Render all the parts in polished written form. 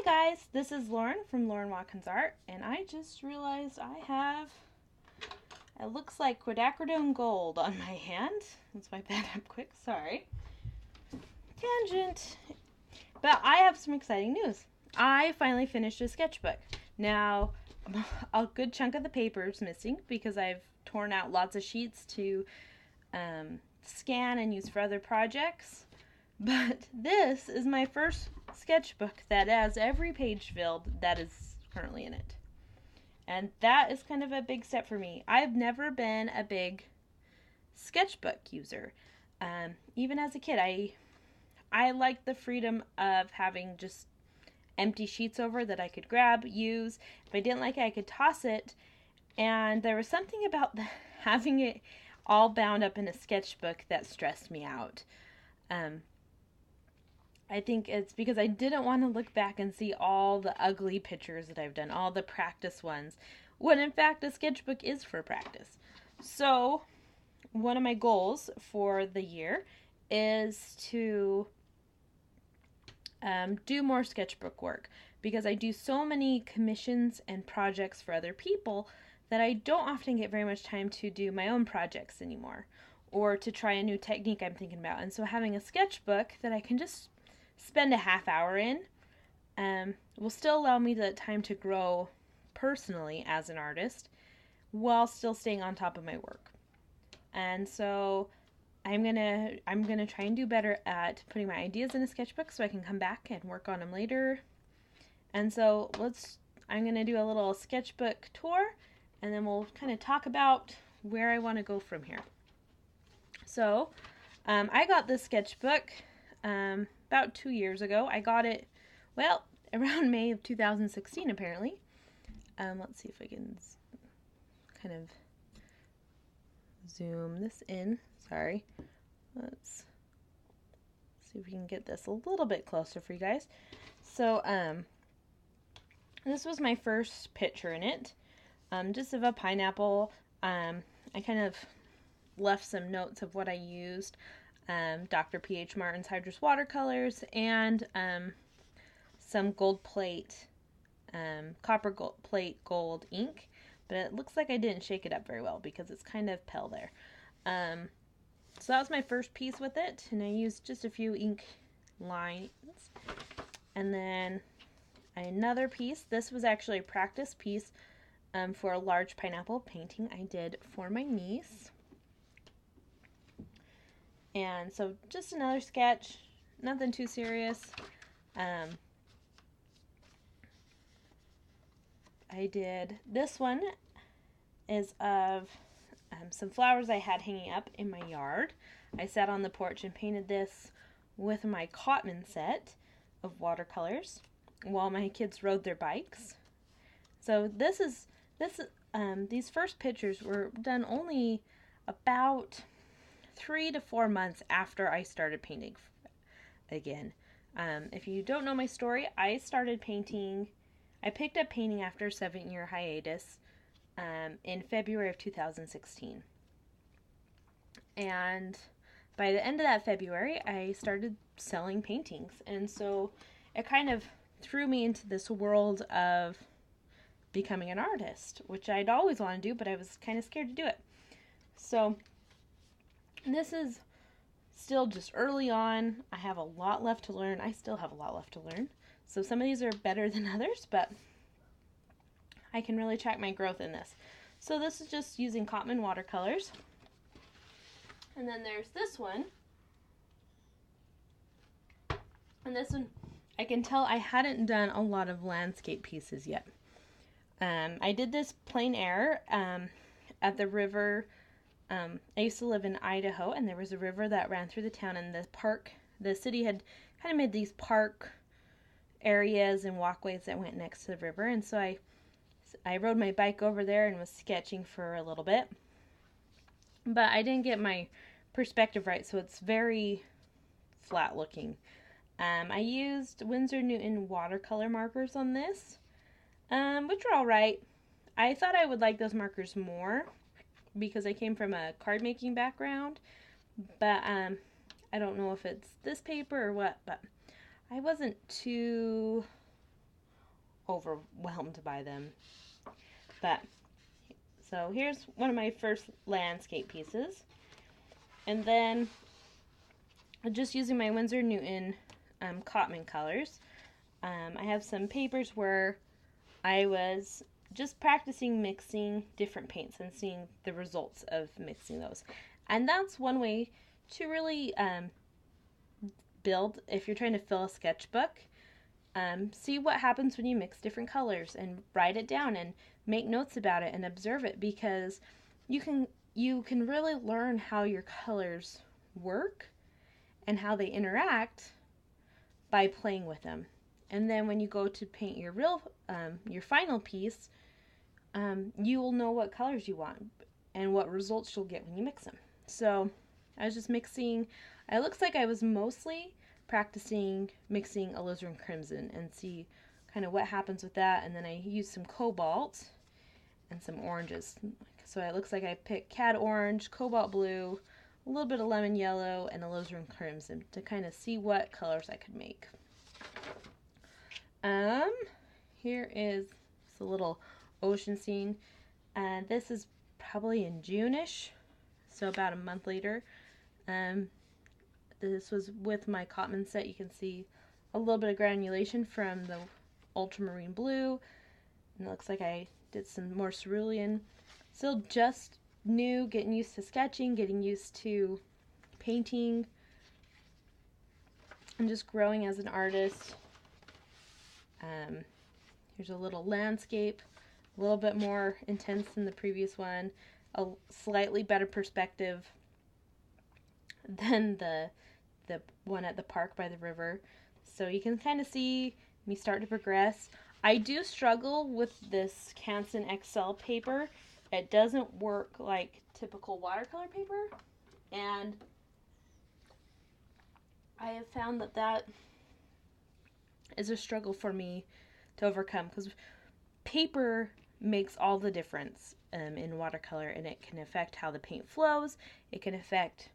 Hi guys, this is Lauren from Lauren Watkins Art, and I just realized I have, it looks like quinacridone gold on my hand. Let's wipe that up quick, sorry. Tangent. But I have some exciting news. I finally finished a sketchbook. Now, a good chunk of the paper is missing because I've torn out lots of sheets to scan and use for other projects. But this is my first sketchbook that has every page filled that is currently in it. And that is kind of a big step for me. I've never been a big sketchbook user. Even as a kid, I liked the freedom of having just empty sheets over that I could grab, use. If I didn't like it, I could toss it. And there was something about having it all bound up in a sketchbook that stressed me out. I think it's because I didn't want to look back and see all the ugly pictures that I've done, all the practice ones, when in fact a sketchbook is for practice. So one of my goals for the year is to do more sketchbook work, because I do so many commissions and projects for other people that I don't often get very much time to do my own projects anymore, or to try a new technique I'm thinking about. And so having a sketchbook that I can just spend a half hour in will still allow me the time to grow personally as an artist while still staying on top of my work. And so I'm gonna try and do better at putting my ideas in a sketchbook so I can come back and work on them later. And so I'm gonna do a little sketchbook tour, and then we'll kind of talk about where I want to go from here. So I got this sketchbook about 2 years ago. I got it, well, around May of 2016 apparently. Let's see if I can kind of zoom this in. Sorry. Let's see if we can get this a little bit closer for you guys. So this was my first picture in it, just of a pineapple. I kind of left some notes of what I used. Dr. P.H. Martin's Hydrous watercolors, and some gold plate, copper gold plate gold ink, but it looks like I didn't shake it up very well because it's kind of pale there. So that was my first piece with it, and I used just a few ink lines. And then another piece, this was actually a practice piece for a large pineapple painting I did for my niece. And so just another sketch, nothing too serious. I did, this one is of some flowers I had hanging up in my yard. I sat on the porch and painted this with my Cotman set of watercolors while my kids rode their bikes. So these first pictures were done only about 3 to 4 months after I started painting again. If you don't know my story, I picked up painting after a 7-year hiatus in February of 2016. And by the end of that February, I started selling paintings. And so it kind of threw me into this world of becoming an artist, which I'd always wanted to do, but I was kind of scared to do it. So this is still just early on. I have a lot left to learn. I still have a lot left to learn. So some of these are better than others, but I can really track my growth in this. So this is just using Cotman watercolors. And then there's this one. And this one, I can tell I hadn't done a lot of landscape pieces yet. I did this plein air at the river. I used to live in Idaho, and there was a river that ran through the town, and the city had kind of made these park areas and walkways that went next to the river. And so I rode my bike over there and was sketching for a little bit. But I didn't get my perspective right, so it's very flat looking. I used Winsor Newton watercolor markers on this, which are alright. I thought I would like those markers more because I came from a card making background, but I don't know if it's this paper or what, but I wasn't too overwhelmed by them. But, so here's one of my first landscape pieces. And then, just using my Winsor Newton Cotman colors, I have some papers where I was just practicing mixing different paints and seeing the results of mixing those. And that's one way to really build, if you're trying to fill a sketchbook. See what happens when you mix different colors and write it down and make notes about it and observe it, because you can really learn how your colors work and how they interact by playing with them. And then when you go to paint your your final piece, you will know what colors you want and what results you'll get when you mix them. So I was just mixing. It looks like I was mostly practicing mixing alizarin crimson and see kind of what happens with that. And then I used some cobalt and some oranges. So it looks like I picked cad orange, cobalt blue, a little bit of lemon yellow, and alizarin crimson to kind of see what colors I could make. Here is a little ocean scene. This is probably in June-ish, so about a month later. This was with my Cotman set. You can see a little bit of granulation from the ultramarine blue, and it looks like I did some more cerulean. Still just new, getting used to sketching, getting used to painting, and just growing as an artist. Here's a little landscape, a little bit more intense than the previous one, a slightly better perspective than the one at the park by the river. So you can kind of see me start to progress. I do struggle with this Canson XL paper. It doesn't work like typical watercolor paper, and I have found that is a struggle for me to overcome, because paper makes all the difference in watercolor, and it can affect how the paint flows. It can affect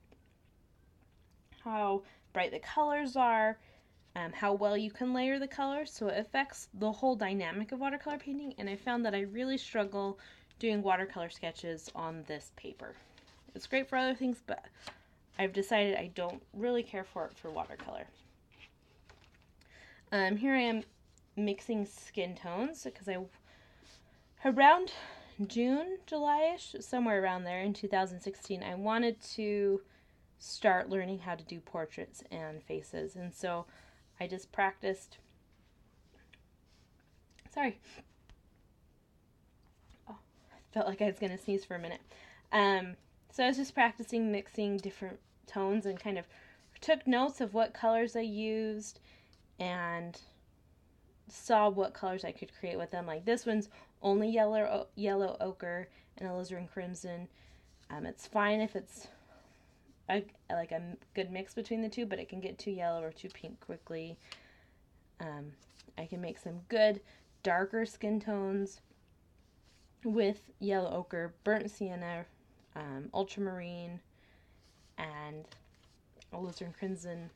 how bright the colors are, how well you can layer the colors, so it affects the whole dynamic of watercolor painting, and I found that I really struggle doing watercolor sketches on this paper. It's great for other things, but I've decided I don't really care for it for watercolor. Here I am mixing skin tones, because around June, July-ish, somewhere around there in 2016, I wanted to start learning how to do portraits and faces, and so I just practiced. Sorry. Oh, I felt like I was going to sneeze for a minute. So I was just practicing mixing different tones and kind of took notes of what colors I used and saw what colors I could create with them. Like this one's only yellow ochre and alizarin crimson. It's fine if it's like a good mix between the two, but it can get too yellow or too pink quickly. I can make some good darker skin tones with yellow ochre, burnt sienna, ultramarine, and alizarin crimson.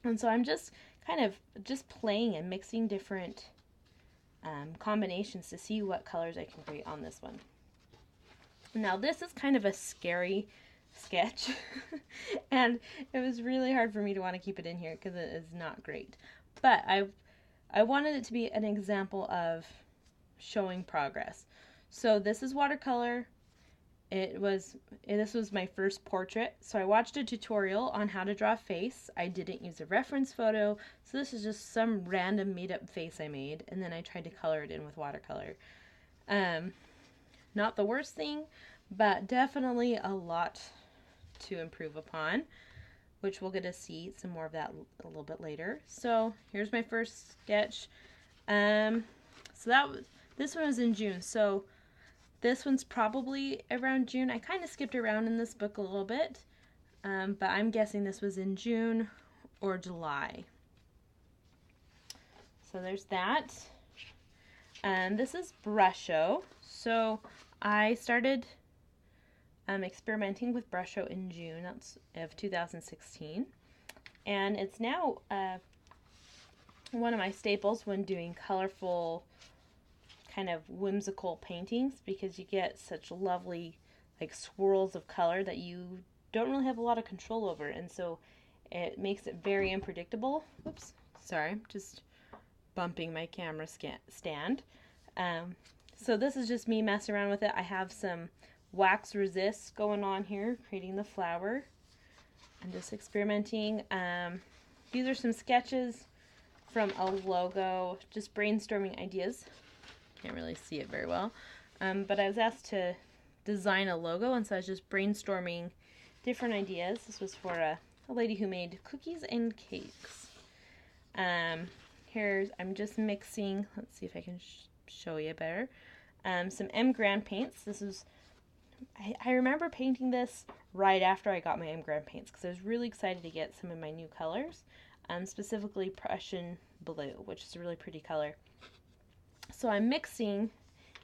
And so I'm just kind of just playing and mixing different combinations to see what colors I can create on this one. Now this is kind of a scary sketch and it was really hard for me to want to keep it in here because it is not great, but I wanted it to be an example of showing progress. So this is watercolor. This was my first portrait, so I watched a tutorial on how to draw a face. I didn't use a reference photo, so this is just some random made-up face I made, and then I tried to color it in with watercolor. Not the worst thing, but definitely a lot to improve upon, which we'll get to see some more of that a little bit later. So here's my first sketch. This one was in June, so this one's probably around June. I kind of skipped around in this book a little bit, but I'm guessing this was in June or July. So there's that. This is Brusho. So I started experimenting with Brusho in June of 2016, and it's now one of my staples when doing colorful, kind of whimsical paintings, because you get such lovely like swirls of color that you don't really have a lot of control over, and so it makes it very unpredictable. Oops, sorry, just bumping my camera stand. So this is just me messing around with it. I have some wax resist going on here, creating the flower. I'm just experimenting. These are some sketches from a logo, just brainstorming ideas. Can't really see it very well. But I was asked to design a logo, and so I was just brainstorming different ideas. This was for a lady who made cookies and cakes. I'm just mixing, let's see if I can show you better, some M. Grand paints. This is, I remember painting this right after I got my M. Grand paints, because I was really excited to get some of my new colors, specifically Prussian blue, which is a really pretty color. So I'm mixing,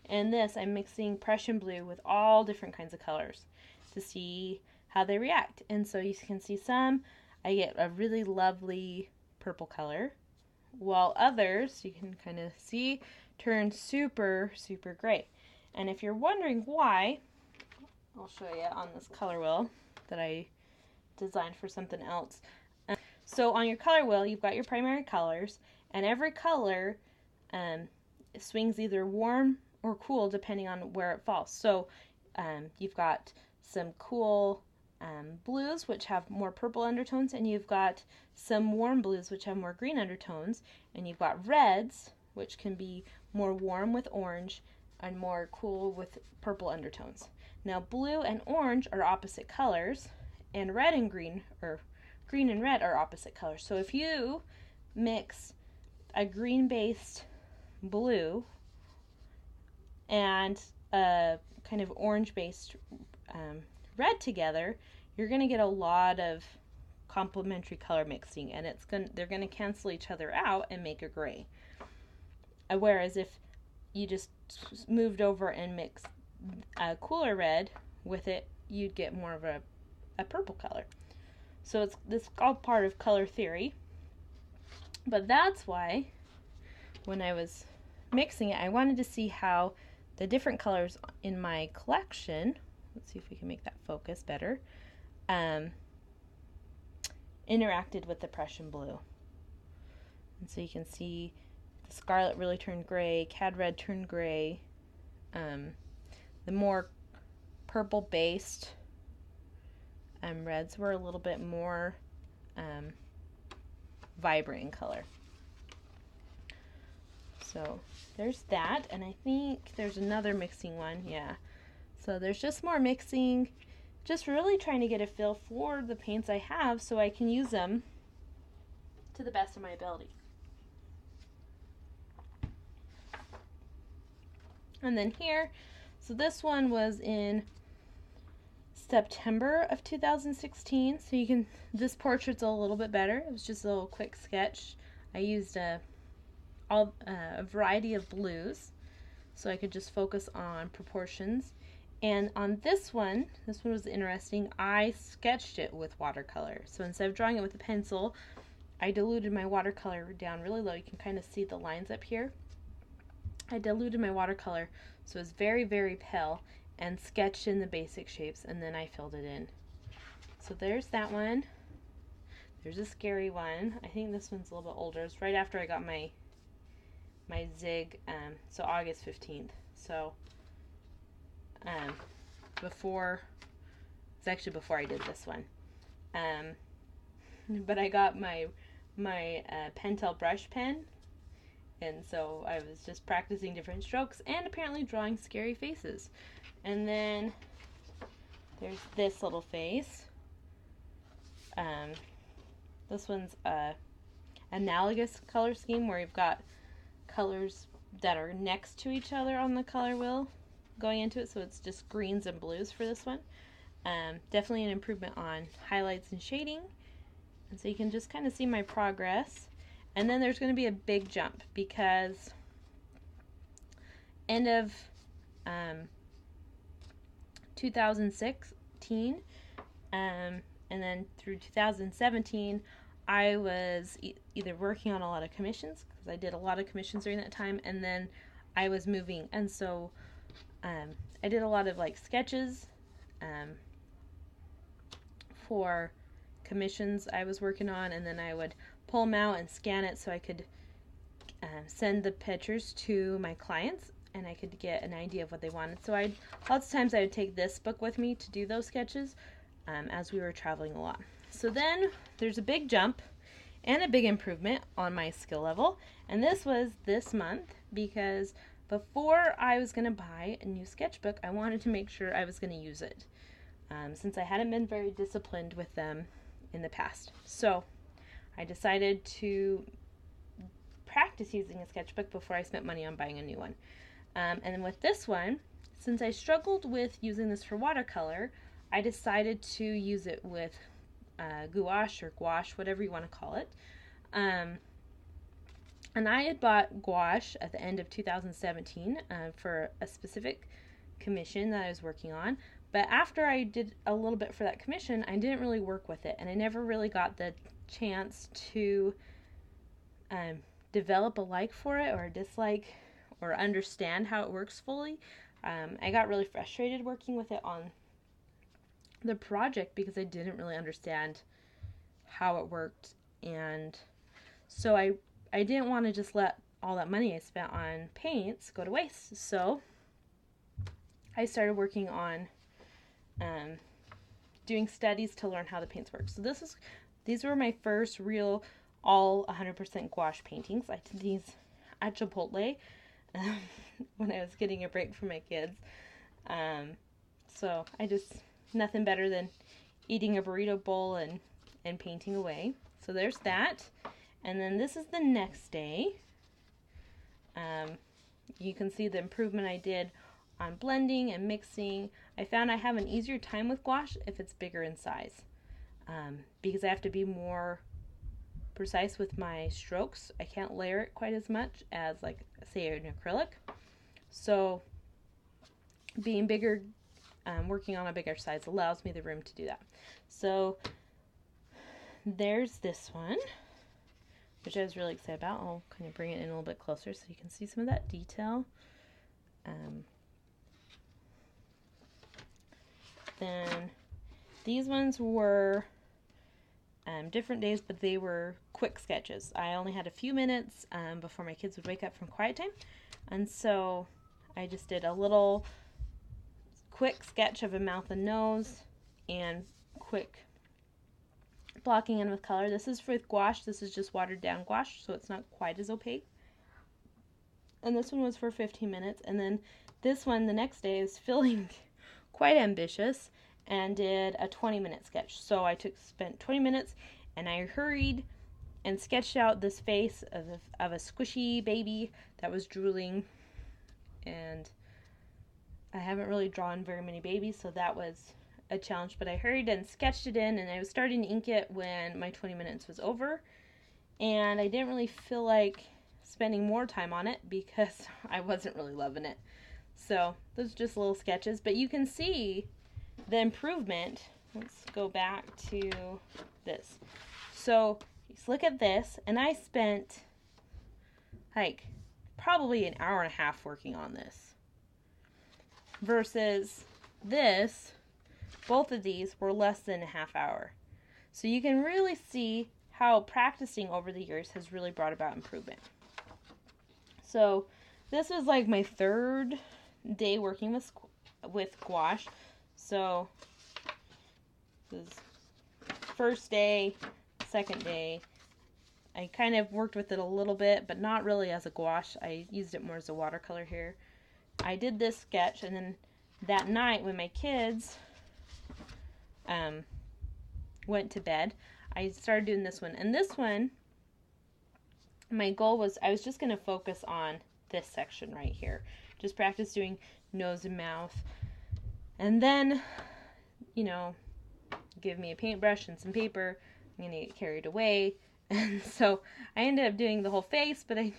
in this, I'm mixing Prussian blue with all different kinds of colors to see how they react. And so you can see some, I get a really lovely purple color, while others, you can kind of see, turn super, super gray. And if you're wondering why, I'll show you on this color wheel that I designed for something else. So on your color wheel, you've got your primary colors, and every color swings either warm or cool depending on where it falls. So you've got some cool blues, which have more purple undertones, and you've got some warm blues, which have more green undertones, and you've got reds, which can be more warm with orange and more cool with purple undertones. Now, blue and orange are opposite colors, and red and green, or green and red, are opposite colors. So if you mix a green-based blue and a kind of orange-based red together, you're going to get a lot of complementary color mixing, and they're going to cancel each other out and make a gray. Whereas if you just moved over and mixed a cooler red with it, you'd get more of a purple color. So it's all part of color theory. But that's why when I was mixing it, I wanted to see how the different colors in my collection, let's see if we can make that focus better, interacted with the Prussian blue. And so you can see the scarlet really turned gray, cad red turned gray, the more purple based reds were a little bit more vibrant in color. So there's that, and I think there's another mixing one, yeah. So there's just more mixing, just really trying to get a feel for the paints I have so I can use them to the best of my ability. And then here, so this one was in September of 2016, so you can, this portrait's a little bit better. It was just a little quick sketch. I used a variety of blues, so I could just focus on proportions. And on this one was interesting, I sketched it with watercolor. So instead of drawing it with a pencil, I diluted my watercolor down really low. You can kind of see the lines up here. I diluted my watercolor so it's very, very pale, and sketched in the basic shapes, and then I filled it in. So there's that one. There's a scary one. I think this one's a little bit older. It's right after I got my Zig, so August 15th. So it's actually before I did this one. But I got my Pentel brush pen, and so I was just practicing different strokes and apparently drawing scary faces. And then there's this little face. This one's a analogous color scheme where you've got colors that are next to each other on the color wheel going into it, so it's just greens and blues for this one. Definitely an improvement on highlights and shading, and so you can just kind of see my progress. And then there's going to be a big jump because end of 2016 and then through 2017 I was either working on a lot of commissions, because I did a lot of commissions during that time, and then I was moving, and so I did a lot of like sketches for commissions I was working on, and then I would pull them out and scan it so I could send the pictures to my clients, and I could get an idea of what they wanted. So lots of times I would take this book with me to do those sketches as we were traveling a lot. So then there's a big jump and a big improvement on my skill level, and this was this month, because before I was going to buy a new sketchbook, I wanted to make sure I was going to use it, since I hadn't been very disciplined with them in the past. So I decided to practice using a sketchbook before I spent money on buying a new one. And then with this one, since I struggled with using this for watercolor, I decided to use it with Gouache or Gouache, whatever you want to call it. And I had bought Gouache at the end of 2017 for a specific commission that I was working on. But after I did a little bit for that commission, I didn't really work with it, and I never really got the chance to develop a like for it or a dislike or understand how it works fully. I got really frustrated working with it on the project because I didn't really understand how it worked, and so I didn't want to just let all that money I spent on paints go to waste. So I started working on doing studies to learn how the paints work. So these were my first real all 100% gouache paintings. I did these at Chipotle when I was getting a break from my kids. So nothing better than eating a burrito bowl and painting away. So there's that. And then this is the next day. You can see the improvement I did on blending and mixing. I found I have an easier time with gouache if it's bigger in size, because I have to be more precise with my strokes. I can't layer it quite as much as, like, say, an acrylic. So being bigger, working on a bigger size allows me the room to do that. So there's this one, which I was really excited about. I'll kind of bring it in a little bit closer so you can see some of that detail. Then these ones were different days, but they were quick sketches. I only had a few minutes before my kids would wake up from quiet time, and so I just did a little quick sketch of a mouth and nose and quick blocking in with color. This is with gouache. This is just watered down gouache, so it's not quite as opaque. And this one was for 15 minutes. And then this one, the next day, is feeling quite ambitious and did a 20-minute sketch. So I spent 20 minutes and I hurried and sketched out this face of a squishy baby that was drooling. And I haven't really drawn very many babies, so that was a challenge, but I hurried and sketched it in, and I was starting to ink it when my 20 minutes was over, and I didn't really feel like spending more time on it because I wasn't really loving it. So those are just little sketches, but you can see the improvement. Let's go back to this. So just look at this, and I spent like probably an hour and a half working on this versus this. Both of these were less than a half hour. So you can really see how practicing over the years has really brought about improvement. So this was like my third day working with gouache. So this is first day, second day. I kind of worked with it a little bit, but not really as a gouache. I used it more as a watercolor here. I did this sketch, and then that night when my kids went to bed, I started doing this one. And this one, my goal was I was just going to focus on this section right here. Just practice doing nose and mouth. And then, give me a paintbrush and some paper. I'm going to get carried away. And so I ended up doing the whole face, but I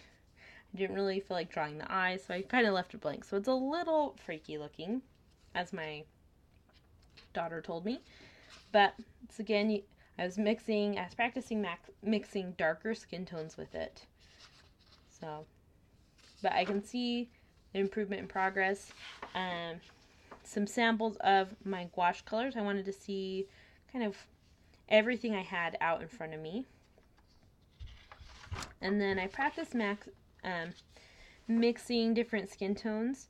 didn't really feel like drawing the eyes, so I kind of left it blank. So it's a little freaky looking, as my daughter told me. But it's, again, I was practicing mixing darker skin tones with it. So, but I can see the improvement in progress. Some samples of my gouache colors. I wanted to see kind of everything I had out in front of me. And then I practiced mixing different skin tones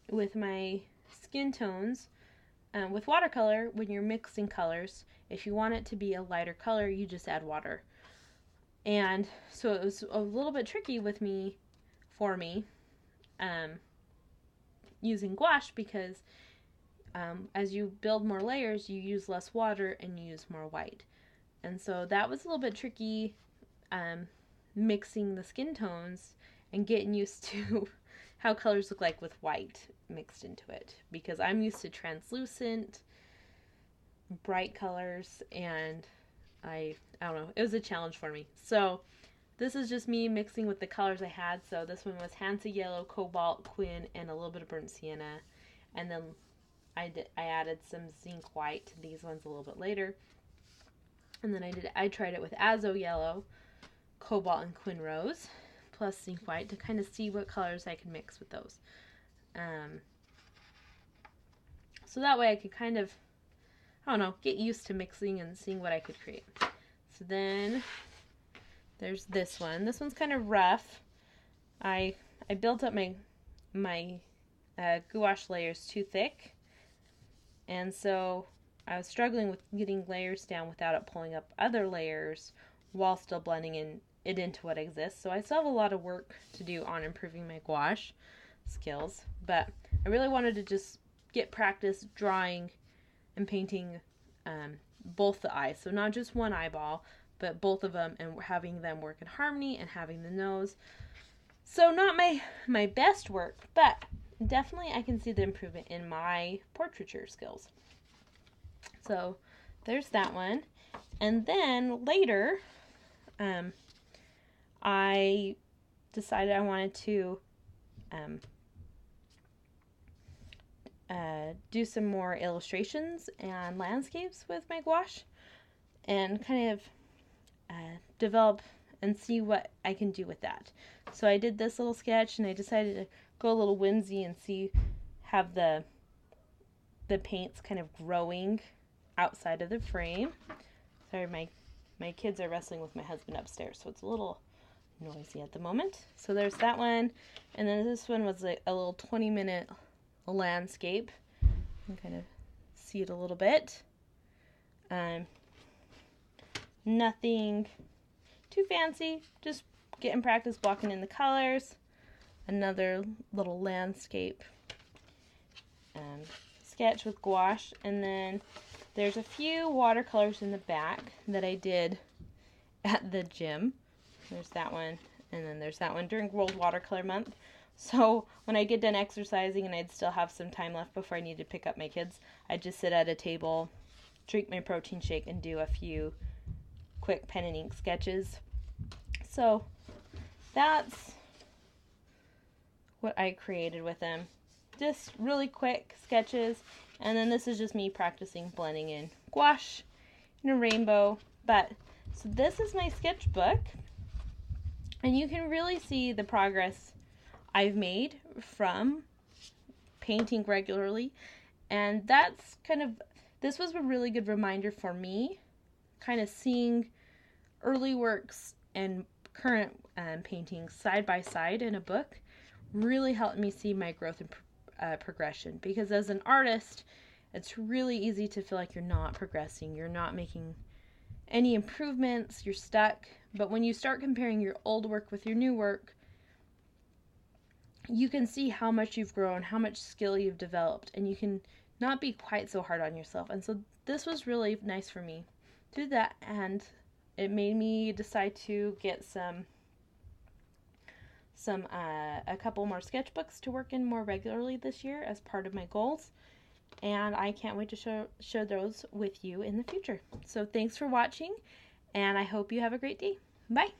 with my skin tones. With watercolor, when you're mixing colors, if you want it to be a lighter color, you just add water. And so it was a little bit tricky for me using gouache, because as you build more layers, you use less water and you use more white. And so that was a little bit tricky, mixing the skin tones and getting used to how colors look like with white mixed into it, because I'm used to translucent, bright colors, and I don't know, it was a challenge for me. So this is just me mixing with the colors I had. So this one was Hansa Yellow, Cobalt, Quin, and a little bit of Burnt Sienna. And then I added some Zinc White to these ones a little bit later. And then I tried it with Azo Yellow, Cobalt, and Quin Rose, plus Zinc White, to kind of see what colors I could mix with those. So that way I could kind of, I don't know, get used to mixing and seeing what I could create. So then there's this one. This one's kind of rough. I built up my gouache layers too thick, and so I was struggling with getting layers down without it pulling up other layers while still blending it into what exists. So I still have a lot of work to do on improving my gouache skills, but I really wanted to just get practice drawing and painting both the eyes. So not just one eyeball, but both of them, and having them work in harmony and having the nose. So not my best work, but definitely I can see the improvement in my portraiture skills. So there's that one. And then later, I decided I wanted to do some more illustrations and landscapes with my gouache, and kind of develop and see what I can do with that. So I did this little sketch, and I decided to go a little whimsy and have the paints kind of growing outside of the frame. Sorry, my kids are wrestling with my husband upstairs, so it's a little noisy at the moment. So there's that one, and then this one was like a little 20-minute landscape. You can kind of see it a little bit. Nothing too fancy, just getting practice blocking in the colors. Another little landscape sketch with gouache, and then there's a few watercolors in the back that I did at the gym. There's that one, and then there's that one during World Watercolor Month. So when I get done exercising and I'd still have some time left before I need to pick up my kids, I'd just sit at a table, drink my protein shake, and do a few quick pen and ink sketches. So that's what I created with them. Just really quick sketches. And then this is just me practicing blending in gouache in a rainbow. But so this is my sketchbook, and you can really see the progress I've made from painting regularly. And that's this was a really good reminder for me, kind of seeing early works and current paintings side by side in a book really helped me see my growth and progression. Because as an artist, it's really easy to feel like you're not progressing, you're not making any improvements, you're stuck. But when you start comparing your old work with your new work, you can see how much you've grown, how much skill you've developed, and you can not be quite so hard on yourself. And so this was really nice for me to do that, and it made me decide to get a couple more sketchbooks to work in more regularly this year as part of my goals. And I can't wait to share those with you in the future. So thanks for watching, and I hope you have a great day. Bye.